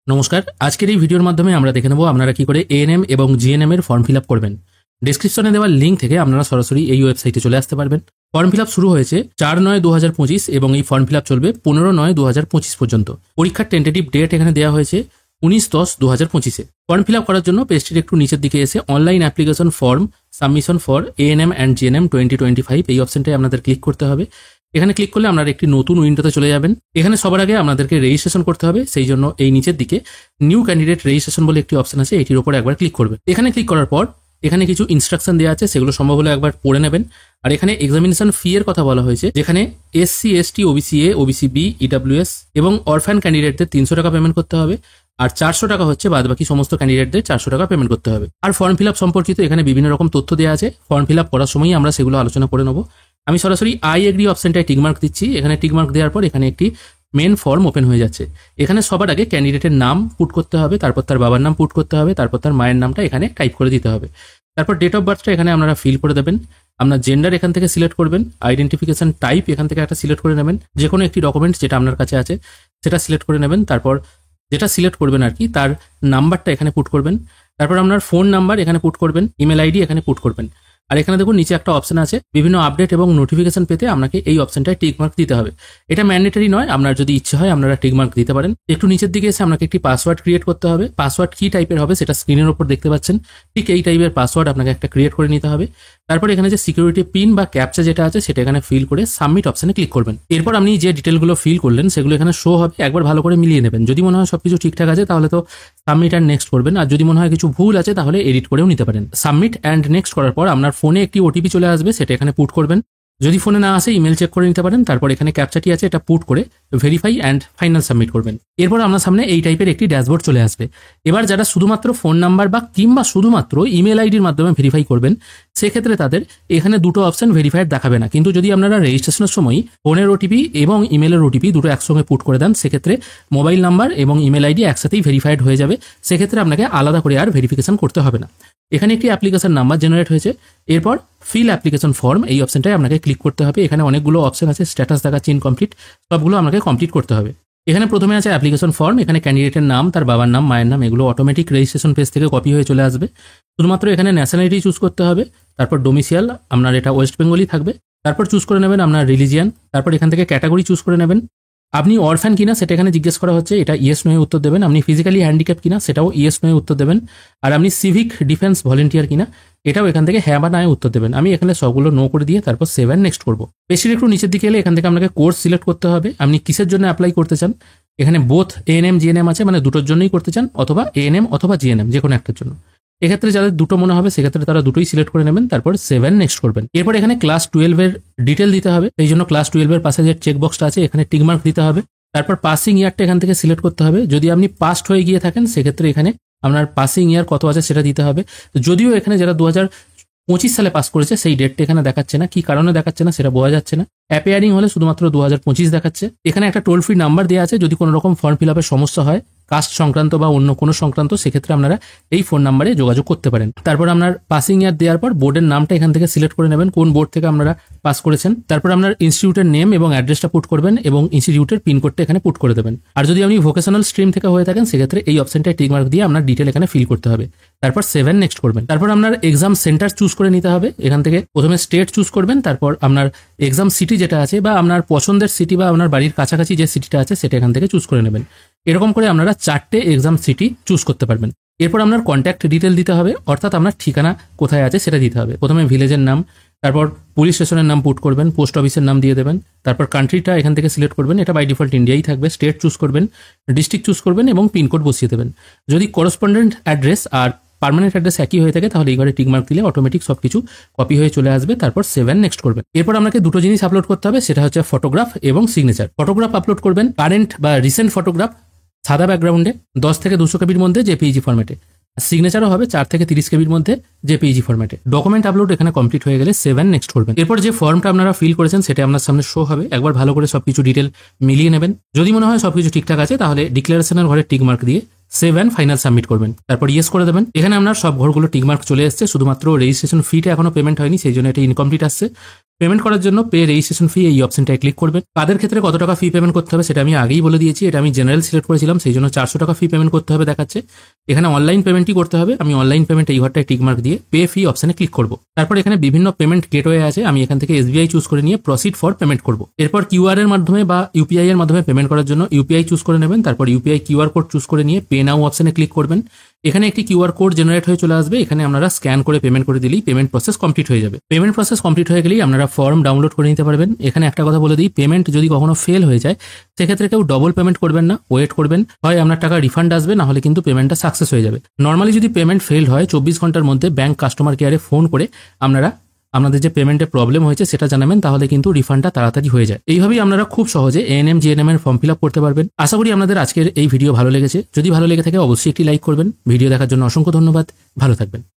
নমস্কার, আজকের এই ভিডিওর মাধ্যমে আমরা দেখে নেব আপনারা কি করে এএনএম এবং জিএনএম এর ফর্ম ফিল আপ করবেন। ডেসক্রিপশনে দেওয়া লিঙ্ক থেকে আপনারা সরাসরি এই ওয়েবসাইটে চলে আসতে পারবেন। ফর্ম ফিল আপ শুরু হয়েছে 4/9/2025 এবং এই ফর্ম ফিল আপ চলবে 15/9/2025 পর্যন্ত। পরীক্ষার টেন্টেটিভ ডেট এখানে দেওয়া হয়েছে 19/10/2025-এ। ফর্ম ফিল আপ করার জন্য পেজটির একটু নিচের দিকে এসে online application form submission for ANM and GNM 2025 এই অপশনটায় আপনাদের ক্লিক করতে হবে। এখানে ক্লিক করলে আপনারা একটি নতুন উইন্ডোতে চলে যাবেন। এখানে সবার আগে আপনাদেরকে রেজিস্ট্রেশন করতে হবে, সেই জন্য এই নিচের দিকে নিউ ক্যান্ডিডেট রেজিস্ট্রেশন বলে একটি অপশন আছে, এটির উপর একবার ক্লিক করবেন। এখানে ক্লিক করার পর এখানে কিছু ইনস্ট্রাকশন দেওয়া আছে, সেগুলো সম্ভব হলে একবার পড়ে নেবেন। আর এখানে এক্সামিনেশন ফি এর কথা বলা হয়েছে, যেখানে SC ST OBC A OBC B EWS এবং অরফ্যান ক্যান্ডিডেটদের 300 টাকা পেমেন্ট করতে হবে, আর 400 টাকা হচ্ছে বাদবাকি সমস্ত ক্যান্ডিডেটদের 400 টাকা পেমেন্ট করতে হবে। আর ফর্ম ফিল আপ সম্পর্কিত এখানে বিভিন্ন রকম তথ্য দেওয়া আছে, ফর্ম ফিল আপ করার সময়ই আমরা সেগুলো আলোচনা করে নেব। আমি সরাসরি আই এগ্রি অপশনটায় টিকমার্ক দিচ্ছি। এখানে টিকমার্ক দেওয়ার পর এখানে একটি মেন ফর্ম ওপেন হয়ে যাচ্ছে। এখানে সবার আগে ক্যান্ডিডেটের নাম পুট করতে হবে, তারপর তার বাবার নাম পুট করতে হবে, তারপর তার মায়ের নামটা এখানে টাইপ করে দিতে হবে। তারপর ডেট অফ বার্থটা এখানে আপনারা ফিল করে দেবেন। আপনার জেন্ডার এখান থেকে সিলেক্ট করবেন, আইডেন্টিফিকেশন টাইপ এখান থেকে একটা সিলেক্ট করে নেবেন, যে কোনো একটি ডকুমেন্ট যেটা আপনার কাছে আছে সেটা সিলেক্ট করে নেবেন। তারপর যেটা সিলেক্ট করবেন আর কি, তার নাম্বারটা এখানে পুট করবেন। তারপর আপনার ফোন নাম্বার এখানে পুট করবেন, ইমেল আইডি এখানে পুট করবেন। আর এখানে দেখুন নিচে একটা অপশন আছে, বিভিন্ন আপডেট এবং নোটিফিকেশন পেতে আপনাকে এই অপশনটায় টিকমার্ক দিতে হবে। এটা ম্যান্ডেটরি নয়, আপনার যদি ইচ্ছে হয় আপনারা টিকমার্ক দিতে পারেন। একটু নিচের দিকে এসে আপনাকে একটি পাসওয়ার্ড ক্রিয়েট করতে হবে। পাসওয়ার্ড কি টাইপের হবে সেটা স্ক্রিনের উপর দেখতে পাচ্ছেন, ঠিক এই টাইপের পাসওয়ার্ড আপনাকে একটা ক্রিয়েট করে নিতে হবে। তারপর এখানে যে সিকিউরিটি পিন বা ক্যাপচা যেটা আছে সেটা এখানে ফিল করে সাবমিট অপশনে ক্লিক করবেন। এরপর আপনি যে ডিটেলগুলো ফিল করলেন সেগুলো এখানে শো হবে, একবার ভালো করে মিলিয়ে নেবেন। যদি মনে হয় সবকিছু ঠিকঠাক আছে তাহলে তো সাবমিট অ্যান্ড নেক্সট করবেন, আর যদি মনে হয় কিছু ভুল আছে তাহলে এডিট করেও নিতে পারেন। সাবমিট অ্যান্ড নেক্সট করার পর আপনার ফোনে একটি ওটিপি চলে আসবে, সেটা এখানে পুট করবেন। যদি ফোনে না আসে ইমেল চেক করে নিতে পারেন। তারপর এখানে ক্যাপচাটি আছে, এটা পুট করে ভেরিফাই অ্যান্ড ফাইনাল সাবমিট করবেন। এরপর আপনার সামনে এই টাইপের একটি ড্যাশবোর্ড চলে আসবে। এবার যারা শুধুমাত্র ফোন নাম্বার বা কিংবা শুধুমাত্র ইমেল আইডির মাধ্যমে ভেরিফাই করবেন, সেক্ষেত্রে তাদের এখানে দুটো অপশন ভেরিফাইড দেখাবে না। কিন্তু যদি আপনারা রেজিস্ট্রেশনের সময় ফোনের ওটিপি এবং ইমেলের ওটিপি দুটো একসঙ্গে পুট করে দেন, সেক্ষেত্রে মোবাইল নাম্বার এবং ইমেল আইডি একসাথেই ভেরিফাইড হয়ে যাবে। সেক্ষেত্রে আপনাকে আলাদা করে আর ভেরিফিকেশন করতে হবে না। এখানে একটি অ্যাপ্লিকেশন নাম্বার জেনারেট হয়েছে। এরপর ফিল অ্যাপ্লিকেশন ফর্ম এই অপশনটায় আপনাকে ক্লিক করতে হবে। এখানে অনেকগুলো অপশন আছে, স্ট্যাটাস দেখাচ্ছে ইনকমপ্লিট, সবগুলো আপনাকে কমপ্লিট করতে হবে। এখানে প্রথমে আছে অ্যাপ্লিকেশন ফর্ম। এখানে ক্যান্ডিডেটের নাম, তার বাবার নাম, মায়ের নাম, এগুলো অটোমেটিক রেজিস্ট্রেশন পেজ থেকে কপি হয়ে চলে আসবে। শুধুমাত্র এখানে ন্যাশনালিটি চুজ করতে হবে। তারপর ডোমিসিয়াল আপনার এটা ওয়েস্ট বেঙ্গলই থাকবে। তারপর চুজ করে নেবেন আপনার রিলিজিয়ান। তারপর এখান থেকে ক্যাটাগরি চুজ করে নেবেন। আপনি অরফ্যান কিনা সেটা এখানে জিজ্ঞেস করা হচ্ছে, এটা ইয়েস নয়ে উত্তর দেবেন। আপনি ফিজিক্যালি হ্যান্ডিক্যাপ কিনা সেটাও ইয়েস নয়ে উত্তর দেবেন। আর আপনি সিভিক ডিফেন্স ভলেন্টিয়ার কিনা এটাও এখান থেকে হ্যাঁ বা নয় উত্তর দেবেন। আমি এখানে সবগুলো নো করে দিয়ে তারপর সেভ অ্যান্ড নেক্সট করবো। বেশির একটু নিচের দিকে এলে এখান থেকে আপনাকে কোর্স সিলেক্ট করতে হবে, আপনি কিসের জন্য অ্যাপ্লাই করতে চান। এখানে বোথ এএনএম জিএনএম আছে, মানে দুটোর জন্যই করতে চান, অথবা এএনএম অথবা জিএনএম যে কোনো একটার জন্য। এক্ষেত্রে যাদের দুটো মনে হবে সেক্ষেত্রে তারা দুটোই সিলেক্ট করে নেবেন, তারপর সেভ অ্যান্ড নেক্সট করবেন। এরপর এখানে ক্লাস 12 এর ডিটেল দিতে হবে, এই জন্য ক্লাস 12 এর পাশে যে চেকবক্সটা আছে এখানে টিকমার্ক দিতে হবে। তারপর পাসিং ইয়ারটা এখান থেকে সিলেক্ট করতে হবে। যদি আপনি পাস্ট হয়ে গিয়ে থাকেন সেক্ষেত্রে এখানে আপনার পাসিং ইয়ার কত আছে সেটা দিতে হবে। যদিও এখানে যারা 2025 সালে পাস করেছে সেই ডেটটা এখানে দেখাচ্ছে না, কি কারণে দেখাচ্ছে না সেটা বোঝা যাচ্ছে না। অ্যাপিয়ারিং হলে শুধুমাত্র 2025 দেখাচ্ছে। এখানে একটা টোল ফ্রি নাম্বার দেওয়া আছে, যদি কোনো রকম ফর্ম ফিল আপের সমস্যা হয় কাস্ট সংক্রান্ত বা অন্য কোনো সংক্রান্ত, সেক্ষেত্রে আপনারা এই ফোন নাম্বারে যোগাযোগ করতে পারেন। তারপর আপনার পাসিং ইয়ার দেওয়ার পর বোর্ডের নামটা এখান থেকে সিলেক্ট করে নেবেন, কোন বোর্ড থেকে আপনারা পাস করেছেন। তারপর আপনার ইনস্টিটিউটের নেম এবং অ্যাড্রেসটা পুট করবেন এবং ইনস্টিটিউটের পিনকোডটা এখানে পুট করে দেবেন। আর যদি আপনি ভোকেশনাল স্ট্রিম থেকে হয়ে থাকেন সেক্ষেত্রে এই অপশনটায় টিকমার্ক দিয়ে আপনার ডিটেল এখানে ফিল করতে হবে। তারপর সেভ অ্যান্ড নেক্সট করবেন। তারপর আপনার এক্সাম সেন্টার চুজ করে নিতে হবে। এখান থেকে প্রথমে স্টেট চুজ করবেন, তারপর আপনার এক্সাম সিটি যেটা আছে বা আপনার পছন্দের সিটি বা আপনার বাড়ির কাছাকাছি যে সিটিটা আছে সেটা এখান থেকে চুজ করে নেবেন। এরকম করে আপনারা 4টে এক্সাম সিটি চুজ করতে পারবেন। এরপর আপনার কন্ট্যাক্ট ডিটেল দিতে হবে, অর্থাৎ আপনার ঠিকানা কোথায় আছে সেটা দিতে হবে। প্রথমে ভিলেজের নাম, তারপর পুলিশ স্টেশনের নাম পুট করবেন, পোস্ট অফিসের নাম দিয়ে দেবেন। তারপর কান্ট্রিটা এখান থেকে সিলেক্ট করবেন, এটা বাই ডিফল্ট ইন্ডিয়াই থাকবে। স্টেট চুজ করবেন, ডিস্ট্রিক্ট চুজ করবেন এবং পিনকোড বসিয়ে দেবেন। যদি করসপন্ডেন্ট অ্যাড্রেস আর পার্মানেন্ট অ্যাড্রেস একই হয়ে থাকে তাহলে এই ঘরে টিকমার্ক দিলে অটোমেটিক সবকিছু কপি হয়ে চলে আসবে। তারপর সেভ অ্যান্ড নেক্সট করবেন। এরপর আপনাকে দুটো জিনিস আপলোড করতে হবে, সেটা হচ্ছে ফটোগ্রাফ এবং সিগনেচার। ফটোগ্রাফ আপলোড করবেন কারেন্ট বা রিসেন্ট ফটোগ্রাফ, সাদা ব্যাকগ্রাউন্ডে 10 থেকে 200 কেবির মধ্যে জেপিইজি ফরম্যাটে। সিগনেচারও হবে 4 থেকে 30 কেবির মধ্যে জেপিইজি ফরম্যাটে। ডকুমেন্ট আপলোড এখানে কমপ্লিট হয়ে গেলে সেভ অ্যান্ড নেক্সট করবেন। এরপর যে ফর্মটা আপনারা ফিল করেছেন সেটা আপনার সামনে শো হবে, একবার ভালো করে সবকিছু ডিটেল মিলিয়ে নেবেন। যদি মনে হয় সবকিছু ঠিকঠাক আছে তাহলে ডিক্লারেশনের ঘরে টিকমার্ক দিয়ে সেভ অ্যান্ড ফাইনাল সাবমিট করবেন। তারপর ইয়েস করে দেবেন। এখানে আপনার সব ঘরগুলো টিকমার্ক চলে এসছে, শুধুমাত্র রেজিস্ট্রেশন ফিটা এখনো পেমেন্ট হয়নি, সেই জন্য এটা ইনকমপ্লিট আসছে। পেমেন্ট করার জন্য পে রেজিস্ট্রেশন ফি এই অপশনটায় ক্লিক করবেন। কাদের ক্ষেত্রে কত টাকা ফি পেমেন্ট করতে হবে সেটা আমি আগেই বলে দিয়েছি। এটা আমি জেনারেল সিলেক্ট করেছিলাম, সেই জন্য 400 টাকা ফি পেমেন্ট করতে হবে দেখাচ্ছে। এখানে অনলাইন পেমেন্টই করতে হবে। আমি অনলাইন পেমেন্ট এই ঘরটায় টিকমার্ক দিয়ে পে ফি অপশনে ক্লিক করব। তারপর এখানে বিভিন্ন পেমেন্ট গেটওয়ে আছে, আমি এখান থেকে SBI চুজ করে নিয়ে প্রসিড ফর পেমেন্ট করব। এরপর QR এর মাধ্যমে বা UPI এর মাধ্যমে পেমেন্ট করার জন্য UPI চুজ করে নেবেন। তারপর UPI QR কোড চুজ করে নিয়ে পে নাও অপশনে ক্লিক করবেন। এখানে একটি QR কোড জেনারেট হয়ে চলে আসবে। এখানে আপনারা স্ক্যান করে পেমেন্ট করে দিলেই পেমেন্ট প্রসেস কমপ্লিট হয়ে যাবে। পেমেন্ট প্রসেস কমপ্লিট হয়ে গেলেই আপনারা ফর্ম ডাউনলোড করে নিতে পারবেন। এখানে একটা কথা বলে দিই, পেমেন্ট যদি কখনো ফেল হয়ে যায় সেক্ষেত্রে কেউ ডবল পেমেন্ট করবেন না, ওয়েট করবেন। হয় আপনার টাকা রিফান্ড আসবে, না হলে কিন্তু পেমেন্টটা সাকসেস হয়ে যাবে। নর্মালি যদি পেমেন্ট ফেল হয় 24 ঘন্টার মধ্যে ব্যাংক কাস্টমার কেয়ারে ফোন করে আপনারা আপনাদের যে পেমেন্টের প্রবলেম হয়েছে সেটা জানাবেন, তাহলে কিন্তু রিফান্ডটা তাড়াতাড়ি হয়ে যায়। এইভাবেই আপনারা খুব সহজে ANM GNM এর ফর্ম ফিল আপ করতে পারবেন। আশা করি আপনাদের আজকের এই ভিডিও ভালো লেগেছে। যদি ভালো লেগে থাকে অবশ্যই একটি লাইক করবেন। ভিডিও দেখার জন্য অসংখ্য ধন্যবাদ। ভালো থাকবেন।